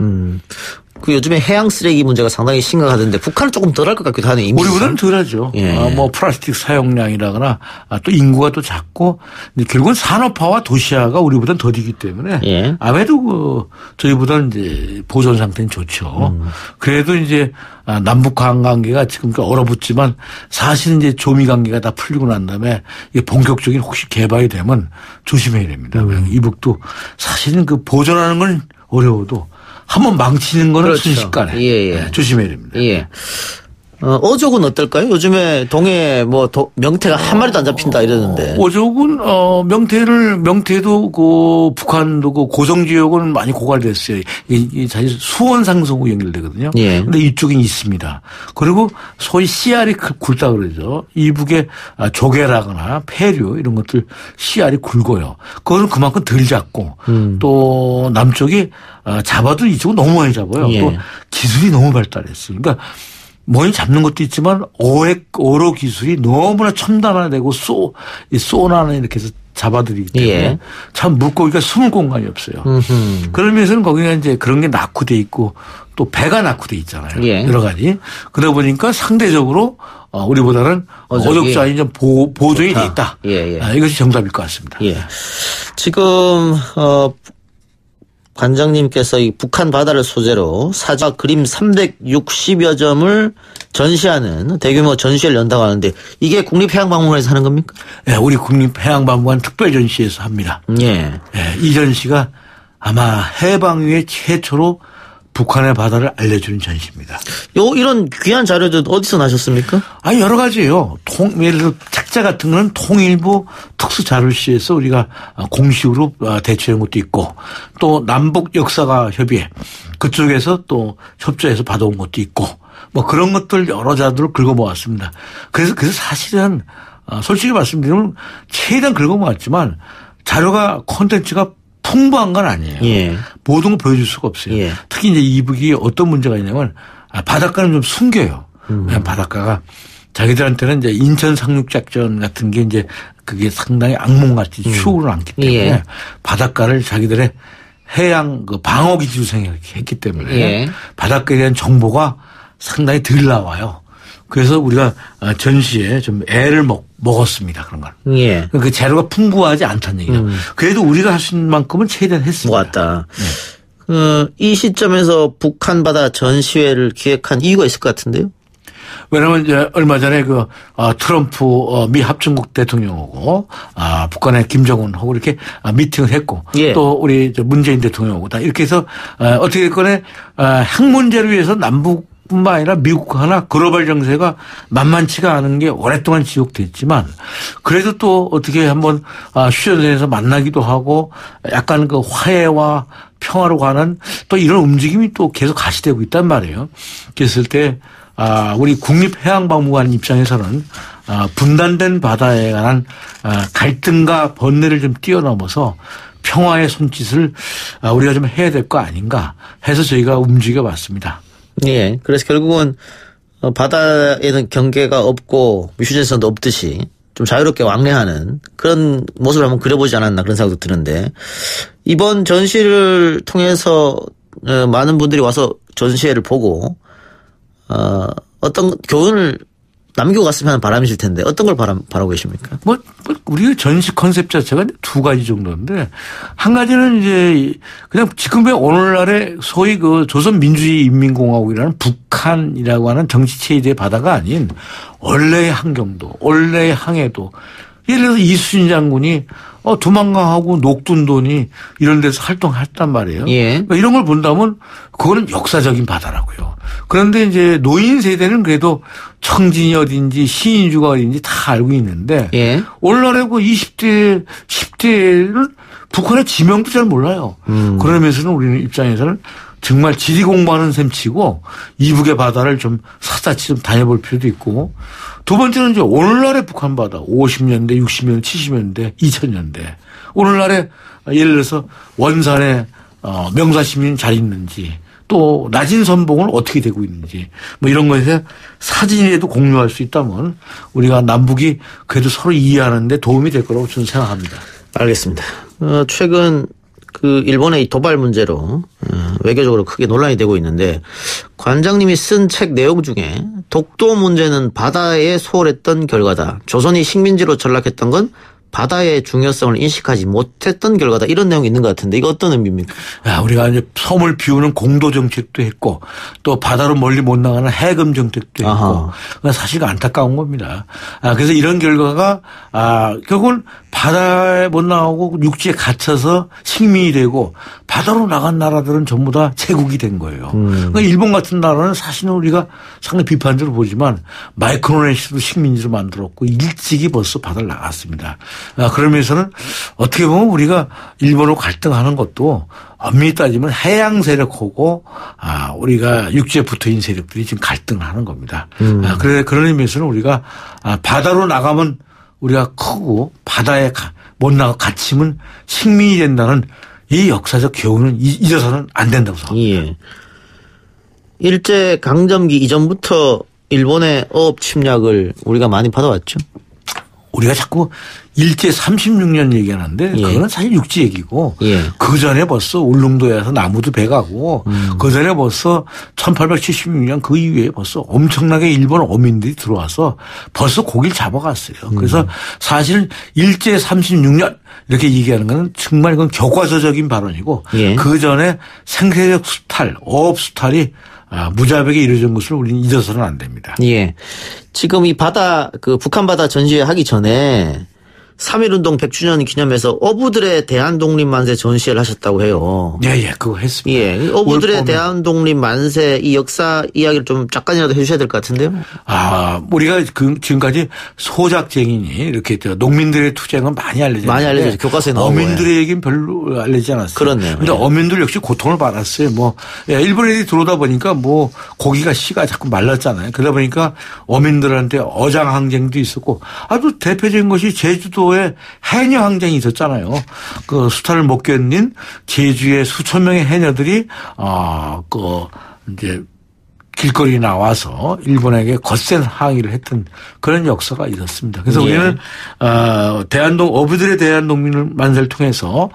그 요즘에 해양 쓰레기 문제가 상당히 심각하던데 북한은 조금 덜할 것 같기도 하네요. 우리보다는 덜하죠. 예. 뭐 플라스틱 사용량이라거나 또 인구가 또 작고 결국은 산업화와 도시화가 우리보다는 더디기 때문에 예. 아무래도 저희보다는 이제 보존 상태는 좋죠. 그래도 이제 남북 관계가 지금 얼어붙지만 사실은 이제 조미 관계가 다 풀리고 난 다음에 이게 본격적인 혹시 개발이 되면 조심해야 됩니다. 이북도 사실은 그 보존하는 건 어려워도 한번 망치는 거는 그렇죠. 순식간에 예. 조심해야 됩니다. 예. 어족은 어떨까요? 요즘에 동해 명태가 한 마리도 안 잡힌다 이러는데. 어족은 명태도 그 북한도 그 고성 지역은 많이 고갈됐어요. 이 사실 수원 상성으로 연결되거든요. 예. 근데 이쪽에 있습니다. 그리고 소위 씨알이 굵다 그러죠. 이북에 조개라거나 폐류 이런 것들 씨알이 굵어요. 그거는 그만큼 덜 잡고 또 남쪽이 잡아도 이쪽은 너무 많이 잡아요. 예. 또 기술이 너무 발달했어요. 그러니까 뭐니 잡는 것도 있지만 어로 기술이 너무나 첨단화되고 쏘나는 이렇게 해서 잡아들이기 때문에 예. 참 물고기가 숨을 공간이 없어요. 그러면서는 거기가 이제 그런 게 낙후돼 있고 또 배가 낙후돼 있잖아요. 예. 여러 가지. 그러다 보니까 상대적으로 우리보다는 어족자이 좀 보존이 돼 있다. 예. 이것이 정답일 것 같습니다. 예. 지금 관장님께서 이 북한 바다를 소재로 사자 그림 360여 점을 전시하는 대규모 전시회를 연다고 하는데 이게 국립해양박물관에서 하는 겁니까? 네, 우리 국립해양박물관 특별전시에서 합니다. 예. 네, 이 전시가 아마 해방 이후에 최초로 북한의 바다를 알려주는 전시입니다. 이런 귀한 자료들 어디서 나셨습니까? 여러 가지예요. 예를 들어 책자 같은 거는 통일부 특수자료실에서 우리가 공식으로 대처한 것도 있고 또 남북 역사가 협의회 그쪽에서 또 협조해서 받아온 것도 있고 뭐 그런 것들 여러 자료를 긁어모았습니다. 그래서 사실은 솔직히 말씀드리면 최대한 긁어모았지만 자료가 콘텐츠가 풍부한 건 아니에요. 예. 모든 걸 보여줄 수가 없어요. 예. 특히 이제 이북이 어떤 문제가 있냐면 바닷가는 좀 숨겨요. 바닷가가 자기들한테는 이제 인천 상륙작전 같은 게 이제 그게 상당히 악몽같이 추억으로 남기 때문에 예. 바닷가를 자기들의 해양 그 방어기지로 생각했기 때문에 예. 바닷가에 대한 정보가 상당히 덜 나와요. 그래서 우리가 전시에 좀 애를 먹었습니다. 그런 걸. 예. 그 자료가 풍부하지 않다는 얘기죠. 그래도 우리가 할 수 있는 만큼은 최대한 했습니다. 모았다. 이 시점에서 북한 바다 전시회를 기획한 이유가 있을 것 같은데요. 왜냐하면 이제 얼마 전에 그 트럼프 미 합중국 대통령하고 북한의 김정은하고 이렇게 미팅을 했고 예. 또 우리 문재인 대통령하고 다 이렇게 해서 어떻게 됐건에 핵 문제를 위해서 남북 뿐만 아니라 미국하나 글로벌 정세가 만만치가 않은 게 오랫동안 지속됐지만 그래도 또 어떻게 한번 휴전선에서 만나기도 하고 약간 그 화해와 평화로 가는 또 이런 움직임이 또 계속 가시되고 있단 말이에요. 그랬을 때 우리 국립해양박물관 입장에서는 분단된 바다에 관한 갈등과 번뇌를 좀 뛰어넘어서 평화의 손짓을 우리가 좀 해야 될 거 아닌가 해서 저희가 움직여 봤습니다. 예. 그래서 결국은 바다에는 경계가 없고 휴전선도 없듯이 좀 자유롭게 왕래하는 그런 모습을 한번 그려보지 않았나 그런 생각도 드는데 이번 전시를 통해서 많은 분들이 와서 전시회를 보고 어떤 교훈을 남기고 갔으면 하는 바람이실 텐데 어떤 걸 바라고 계십니까? 우리 전시 컨셉 자체가 두 가지 정도인데 한 가지는 이제 그냥 지금의 오늘날의 소위 그 조선민주주의인민공화국이라는 북한이라고 하는 정치체제의 바다가 아닌 원래의 환경도 원래의 항해도 예를 들어서 이순신 장군이 두만강하고 녹둔도니 이런 데서 활동했단 말이에요. 예. 그러니까 이런 걸 본다면 그거는 역사적인 바다라고요. 그런데 이제 노인 세대는 그래도 청진이 어딘지 시인주가 어딘지 다 알고 있는데 예. 오늘날에 그 20대, 10대는 북한의 지명도 잘 몰라요. 그러면서는 우리는 입장에서는 정말 지리 공부하는 셈치고 이북의 바다를 좀 샅샅이 좀 다녀볼 필요도 있고 두 번째는 이제 오늘날의 북한 바다 50년대, 60년대, 70년대, 2000년대 오늘날에 예를 들어서 원산에 명사시민이 잘 있는지 또 낮은 선봉은 어떻게 되고 있는지 뭐 이런 것에 사진이라도 공유할 수 있다면 우리가 남북이 그래도 서로 이해하는 데 도움이 될 거라고 저는 생각합니다. 알겠습니다. 최근 그 일본의 이 도발 문제로 외교적으로 크게 논란이 되고 있는데 관장님이 쓴 책 내용 중에 독도 문제는 바다에 소홀했던 결과다. 조선이 식민지로 전락했던 건 바다의 중요성을 인식하지 못했던 결과다. 이런 내용이 있는 것 같은데 이거 어떤 의미입니까? 우리가 이제 섬을 비우는 공도 정책도 했고 또 바다로 멀리 못 나가는 해금 정책도 했고 사실 안타까운 겁니다. 그래서 이런 결과가 결국은 바다에 못 나오고 육지에 갇혀서 식민이 되고 바다로 나간 나라들은 전부 다 제국이 된 거예요. 그러니까 일본 같은 나라는 사실은 우리가 상당히 비판적으로 보지만 마이크로네시아도 식민지로 만들었고 일찍이 벌써 바다를 나갔습니다. 그러면서는 어떻게 보면 우리가 일본으로 갈등하는 것도 엄밀히 따지면 해양 세력하고 우리가 육지에 붙어있는 세력들이 지금 갈등을 하는 겁니다. 그런 의미에서는 우리가 바다로 나가면 우리가 크고 바다에 못 나가 갇히면 식민이 된다는 이 역사적 교훈은 잊어서는 안 된다고 생각합니다. 예. 일제 강점기 이전부터 일본의 어업 침략을 우리가 많이 받아왔죠. 우리가 자꾸 일제 36년 얘기하는데 그거는 사실 육지 얘기고 그 전에 벌써 울릉도에서 나무도 배가고 그 전에 벌써 1876년 그 이후에 벌써 엄청나게 일본 어민들이 들어와서 벌써 고기를 잡아갔어요. 그래서 사실은 일제 36년 이렇게 얘기하는 건 정말 이건 교과서적인 발언이고 그 전에 생태적 수탈, 어업 수탈이 무자백에 이루어진 것을 우리는 잊어서는 안 됩니다. 예. 지금 이 북한 바다 전시회 하기 전에 3.1운동 100주년 기념해서 어부들의 대한독립 만세 전시회를 하셨다고 해요. 예, 그거 했습니다. 예. 어부들의 대한독립 만세 이 역사 이야기를 좀 잠깐이라도 해주셔야 될 것 같은데요. 우리가 지금까지 소작쟁이니 이렇게 농민들의 투쟁은 많이 알려졌죠. 교과서에 나오고. 어민들의 얘기는 별로 알려지지 않았어요. 그렇네요. 그런데 어민들 역시 고통을 받았어요. 일본 애들이 들어오다 보니까 고기가 씨가 자꾸 말랐잖아요. 그러다 보니까 어민들한테 어장 항쟁도 있었고 아주 대표적인 것이 제주도 해녀 항쟁이 있었잖아요. 그 수탈을 못 견딘 제주의 수천 명의 해녀들이 이제 길거리에 나와서 일본에게 거센 항의를 했던 그런 역사가 있었습니다. 그래서 우리는 어부들의 대한독립 만세를 통해서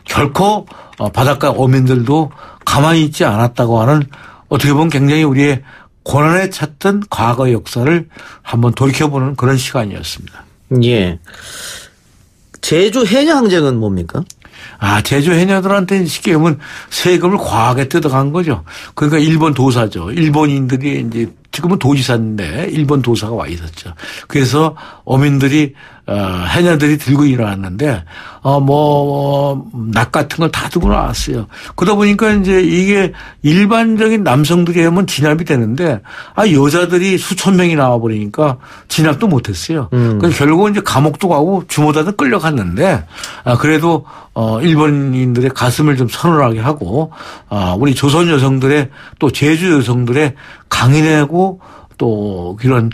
결코 바닷가 어민들도 가만히 있지 않았다고 하는 어떻게 보면 굉장히 우리의 고난에 찼던 과거의 역사를 한번 돌이켜보는 그런 시간이었습니다. 예. 제주 해녀 항쟁은 뭡니까? 제주 해녀들한테 쉽게 보면 세금을 과하게 뜯어간 거죠. 그러니까 일본 도사죠. 일본인들이 이제 지금은 도지사인데 일본 도사가 와 있었죠. 그래서 어민들이 해녀들이 들고 일어났는데 낫 같은 걸 다 들고 나왔어요. 그러다 보니까 이제 이게 일반적인 남성들이 하면 진압이 되는데 여자들이 수천 명이 나와 버리니까 진압도 못했어요. 그래서 결국은 이제 감옥도 가고 주모자도 끌려갔는데 그래도 일본인들의 가슴을 좀 서늘하게 하고 우리 조선 여성들의 또 제주 여성들의 강인하고 또 이런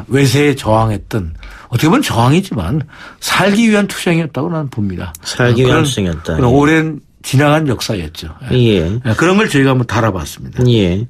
외세에 저항했던 어떻게 보면 저항이지만 살기 위한 투쟁이었다고 나는 봅니다. 살기 위한 투쟁이었다. 그런 오랜 지나간 역사였죠. 예. 그런 걸 저희가 한번 달아봤습니다. 예.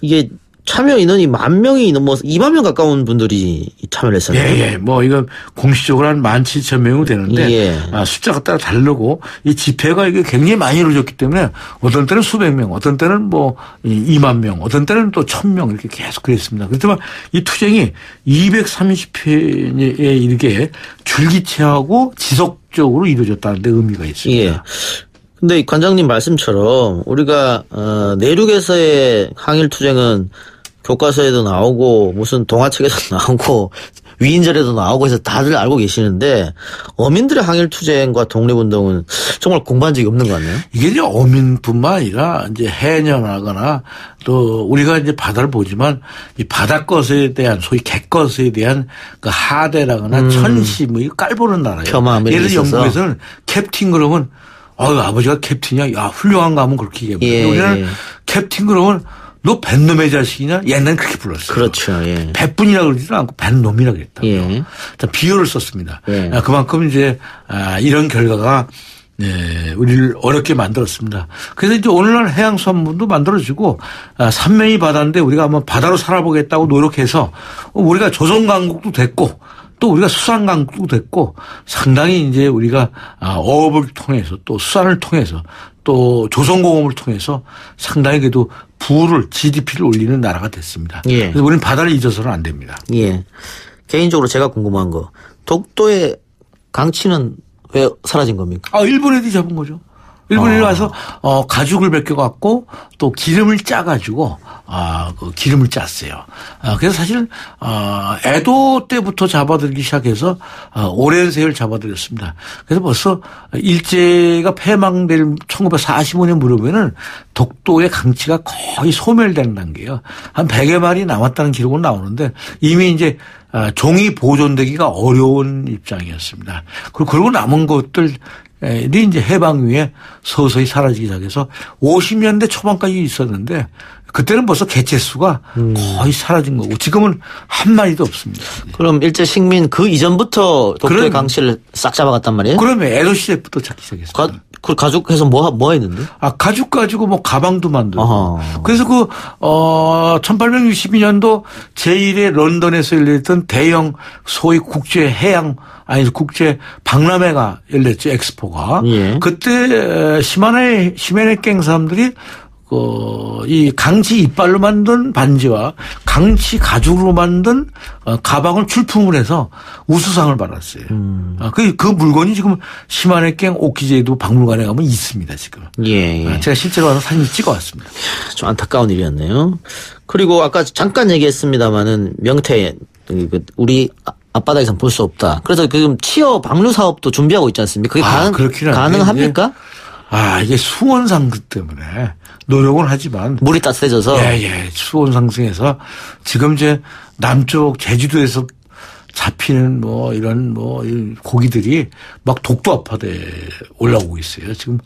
이게 참여 인원이 10,000명이 넘어서 2만 명 가까운 분들이 참여를 했었네요. 예. 이건 공식적으로 한 17,000명이 되는데 숫자가 따라 다르고 이 집회가 이게 굉장히 많이 이루어졌기 때문에 어떤 때는 수백 명, 어떤 때는 2만 명, 어떤 때는 또 1,000명 이렇게 계속 그랬습니다. 그렇지만 이 투쟁이 230회에 이르게 줄기차고 지속적으로 이루어졌다는 데 의미가 있습니다. 예. 근데 관장님 말씀처럼 우리가 내륙에서의 항일 투쟁은 교과서에도 나오고 무슨 동화책에도 나오고 위인절에도 나오고 해서 다들 알고 계시는데 어민들의 항일 투쟁과 독립운동은 정말 공부한 적이 없는 것 같네요. 이게 이제 어민뿐만 아니라 이제 해녀나거나 또 우리가 이제 바다를 보지만 이 바닷것에 대한 소위 갯것에 대한 그 하대라거나 천시 이거 깔보는 나라예요. 예를 들어 영국에서는 캡틴 그러면 아버지가 캡틴이야. 야, 훌륭한가 하면 그렇게 얘기해요. 우리는 캡틴 그러면 너 뱃놈의 자식이냐? 옛날엔 그렇게 불렀어요. 그렇죠. 예. 뱃분이라고 그러지도 않고 뱃놈이라고 그랬다고요. 예. 비유를 썼습니다. 예. 그만큼 이제 이런 결과가 우리를 어렵게 만들었습니다. 그래서 이제 오늘날 해양수산물도 만들어지고 삼면이 바다인데 우리가 한번 바다로 살아보겠다고 노력해서 우리가 조선강국도 됐고 또 우리가 수산강도 됐고 상당히 이제 우리가 어업을 통해서 또 수산을 통해서 또 조선공업을 통해서 상당히 그래도 부를 GDP를 올리는 나라가 됐습니다. 예. 그래서 우리는 바다를 잊어서는 안 됩니다. 예. 개인적으로 제가 궁금한 거 독도의 강치는 왜 사라진 겁니까? 일본 애들이 잡은 거죠. 일본에 와서 가죽을 벗겨갖고 또 기름을 짜가지고 그 기름을 짰어요. 그래서 사실 에도 때부터 잡아들기 시작해서 오랜 세월 잡아들였습니다. 그래서 벌써 일제가 패망될 1945년 무렵에는 독도의 강치가 거의 소멸되는 단계예요. 한 100여 마리 남았다는 기록은 나오는데 이미 이제 종이 보존되기가 어려운 입장이었습니다. 그리고 남은 것들 이제 해방 후에 서서히 사라지기 시작해서 50년대 초반까지 있었는데 그때는 벌써 개체수가 거의 사라진 거고 지금은 한 마리도 없습니다. 그럼 일제 식민 그 이전부터 독도의 강치를 싹 잡아갔단 말이에요? 그러면 에도 시대부터 찾기 시작했습니다. 그 가죽해서 뭐 했는데? 가죽 가지고 뭐 가방도 만들고. 그래서 1862년도 제1회 런던에서 열렸던 대형 소위 국제 박람회가 열렸죠. 엑스포가. 예. 그때 시메네갱 사람들이 이 강치 이빨로 만든 반지와 강치 가죽으로 만든 가방을 출품을 해서 우수상을 받았어요. 그 물건이 지금 시마네갱 오키제도 박물관에 가면 있습니다, 지금. 예. 제가 실제로 와서 사진 찍어 왔습니다. 좀 안타까운 일이었네요. 그리고 아까 잠깐 얘기했습니다마는 명태, 우리 앞바다에선 볼 수 없다. 그래서 지금 치어 방류 사업도 준비하고 있지 않습니까? 그게 가능합니까? 이게 수온 상승 때문에 노력은 하지만 물이 따뜻해져서 수온 상승해서 지금 이제 남쪽 제주도에서 잡히는 이런 고기들이 막 독도 앞바다에 올라오고 있어요. 지금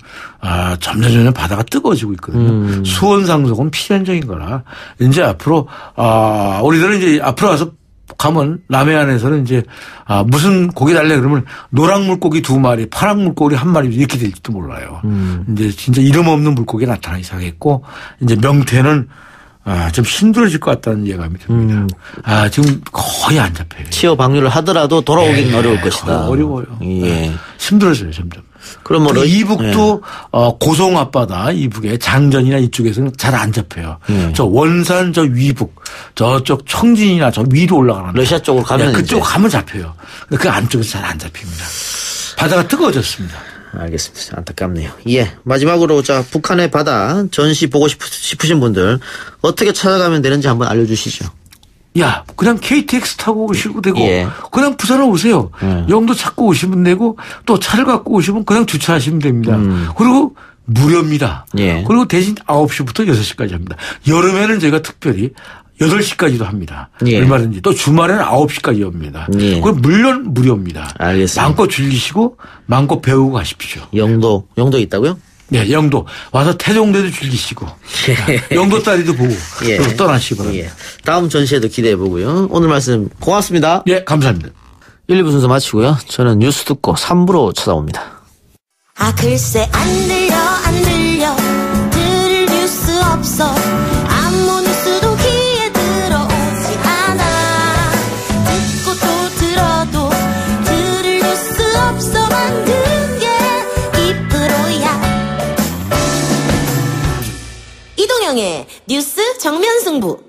점점 바다가 뜨거워지고 있거든요. 수온 상승은 필연적인 거라 이제 앞으로 우리들은 이제 앞으로 와서 가면 남해안에서는 이제 무슨 고기 달래 그러면 노랑 물고기 2마리, 파랑 물고기 1마리 이렇게 될지도 몰라요. 이제 진짜 이름 없는 물고기가 나타나기 시작했고 이제 명태는 좀 힘들어질 것 같다는 예감이 듭니다. 지금 거의 안 잡혀요. 치어 방류를 하더라도 돌아오기는 어려울 것이다. 어려워요. 예. 힘들어져요, 점점. 그럼 이북도 고성 앞바다 이북에 장전이나 이쪽에서는 잘 안 잡혀요. 저 원산 저 위북 저쪽 청진이나 저 위로 올라가는 러시아 쪽으로 가면 그쪽 가면 잡혀요. 그 안쪽에서 잘 안 잡힙니다. 바다가 뜨거워졌습니다. 알겠습니다. 안타깝네요. 예. 마지막으로 북한의 바다 전시 보고 싶으신 분들 어떻게 찾아가면 되는지 한번 알려주시죠. 그냥 KTX 타고 오시고 되고 그냥 부산에 오세요. 영도 찾고 오시면 되고 또 차를 갖고 오시면 그냥 주차하시면 됩니다. 그리고 무료입니다. 그리고 대신 9시부터 6시까지 합니다. 여름에는 저희가 특별히 8시까지도 합니다. 얼마든지. 또 주말에는 9시까지 옵니다. 그럼 물론 무료입니다. 알겠습니다. 마음껏 즐기시고 마음껏 배우고 가십시오. 영도 있다고요? 네, 영도. 와서 태종대도 즐기시고. 영도 다리도 보고. 또 떠나시기 바랍니다. 다음 전시회도 기대해 보고요. 오늘 말씀 고맙습니다. 감사합니다. 1, 2부 순서 마치고요. 저는 뉴스 듣고 3부로 찾아옵니다. 글쎄 안 들려 들을 뉴스 없어 아무 뉴스도 귀에 들어오지 않아 듣고 또 들어도 들을 뉴스 없어 만든 게 2%야 이동영의 뉴스 정면 승부.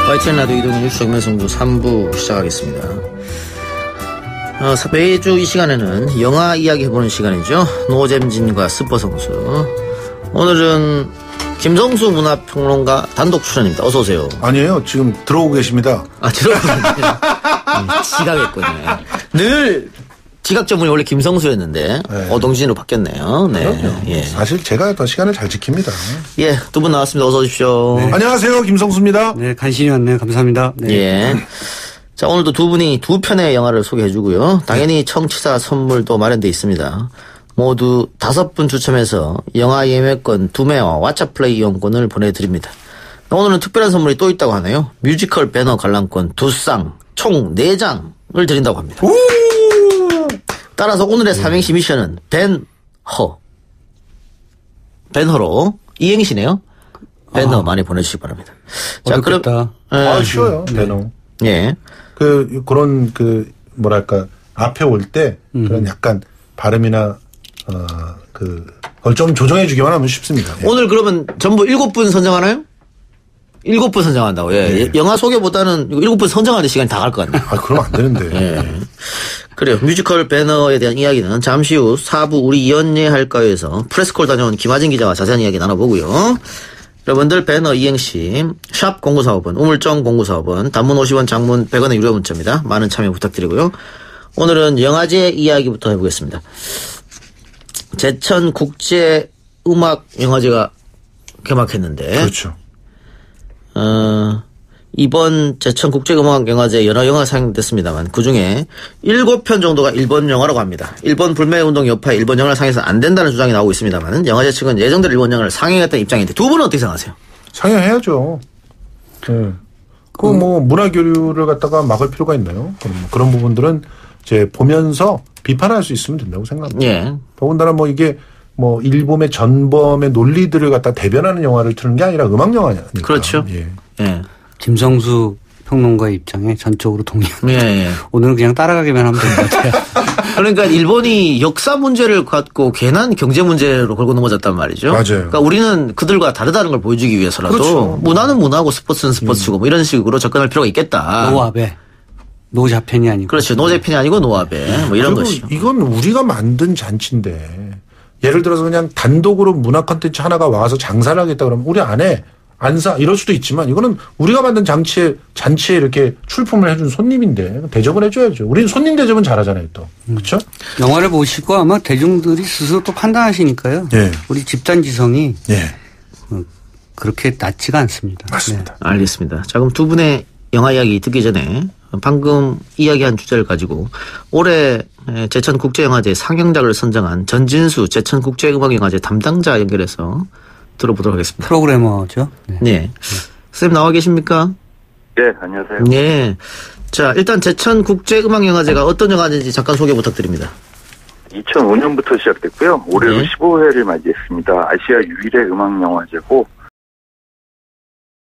YTN 라디오 이동현 뉴스 정면 승부 3부 시작하겠습니다. 매주 이 시간에는 영화 이야기 해보는 시간이죠. 노잼진과 스포성수. 오늘은 김성수 문화평론가 단독 출연입니다. 어서 오세요. 아니에요. 지금 들어오고 계십니다. 들어오고 계십니다. 지각했군요. 늘 지각 전문이 원래 김성수였는데 오동진으로 바뀌었네요. 네. 사실 제가 더 시간을 잘 지킵니다. 두 분 나왔습니다. 어서 오십시오. 네. 안녕하세요. 김성수입니다. 네, 간신히 왔네요. 감사합니다. 네. 자, 오늘도 두 분이 두 편의 영화를 소개해 주고요. 당연히 청취자 선물도 마련되어 있습니다. 모두 5분 추첨해서 영화 예매권 2매와 왓챠플레이 이용권을 보내드립니다. 오늘은 특별한 선물이 또 있다고 하네요. 뮤지컬 배너 관람권 2쌍, 총 4장을 드린다고 합니다. 따라서 오늘의 삼행시 미션은 벤허로 이행시네요. 배너 많이 보내주시기 바랍니다. 자, 그럼 쉬워요. 배너. 예. 그런 뭐랄까 앞에 올 때 그런 약간 발음이나 그걸 좀 조정해 주기만 하면 쉽습니다. 예. 오늘 그러면 전부 7분 선정하나요? 7분 선정한다고. 예. 네. 영화 소개보다는 7분 선정하는데 시간이 다 갈 것 같네요. 그럼 안 되는데. 예. 그래요. 뮤지컬 배너에 대한 이야기는 잠시 후 4부 우리 연예할까요에서 프레스콜 다녀온 김하진 기자와 자세한 이야기 나눠보고요. 여러분들 배너 이행시 샵 0945번 우물정 0945번 단문 50원 장문 100원의 유료 문자입니다. 많은 참여 부탁드리고요. 오늘은 영화제 이야기부터 해보겠습니다. 제천 국제 음악 영화제가 개막했는데 그렇죠. 이번 제천 국제 음악 영화제 여러 영화가 상영됐습니다만 그중에 7편 정도가 일본 영화라고 합니다. 일본 불매운동 여파에 일본 영화를 상영해서 안 된다는 주장이 나오고 있습니다만 영화제 측은 예정대로 일본 영화를 상영했다는 입장인데 두 분은 어떻게 생각하세요? 상영해야죠. 네. 문화 교류를 갖다가 막을 필요가 있나요? 그런 부분들은 이제 보면서 비판할 수 있으면 된다고 생각합니다. 예. 더군다나 이게 일본의 전범의 논리들을 갖다 대변하는 영화를 트는 게 아니라 음악 영화니까. 그렇죠. 예. 예. 김성수 평론가의 입장에 전적으로 동의합니다. 예. 오늘은 그냥 따라가기만 하면 될 것 같아요. 그러니까 일본이 역사 문제를 갖고 괜한 경제 문제로 걸고 넘어졌단 말이죠. 맞아요. 그러니까 우리는 그들과 다르다는 걸 보여주기 위해서라도 그렇죠. 문화는 문화고 스포츠는 스포츠고 이런 식으로 접근할 필요가 있겠다. 노아베. 노자펜이 아니고. 그렇죠. 노자펜이 아니고 노아베. 이런 것이죠. 이건 우리가 만든 잔치인데 예를 들어서 그냥 단독으로 문화 콘텐츠 하나가 와서 장사를 하겠다 그러면 우리 안 해. 안 사. 이럴 수도 있지만 이거는 우리가 만든 잔치에 이렇게 출품을 해준 손님인데 대접을 해줘야죠. 우리는 손님 대접은 잘하잖아요 또. 그렇죠? 영화를 보시고 아마 대중들이 스스로 또 판단하시니까요. 네. 우리 집단 지성이 네. 그렇게 낮지가 않습니다. 맞습니다. 네. 알겠습니다. 자, 그럼 두 분의 영화 이야기 듣기 전에 방금 이야기한 주제를 가지고 올해 제천국제영화제 상영작을 선정한 전진수 제천국제음악영화제 담당자 연결해서 들어보도록 하겠습니다. 프로그래머죠. 네. 네. 선생님 나와 계십니까? 네, 안녕하세요. 네. 자, 일단 제천국제음악영화제가 어떤 영화인지 잠깐 소개 부탁드립니다. 2005년부터 시작됐고요. 올해로 15회를 맞이했습니다. 아시아 유일의 음악영화제고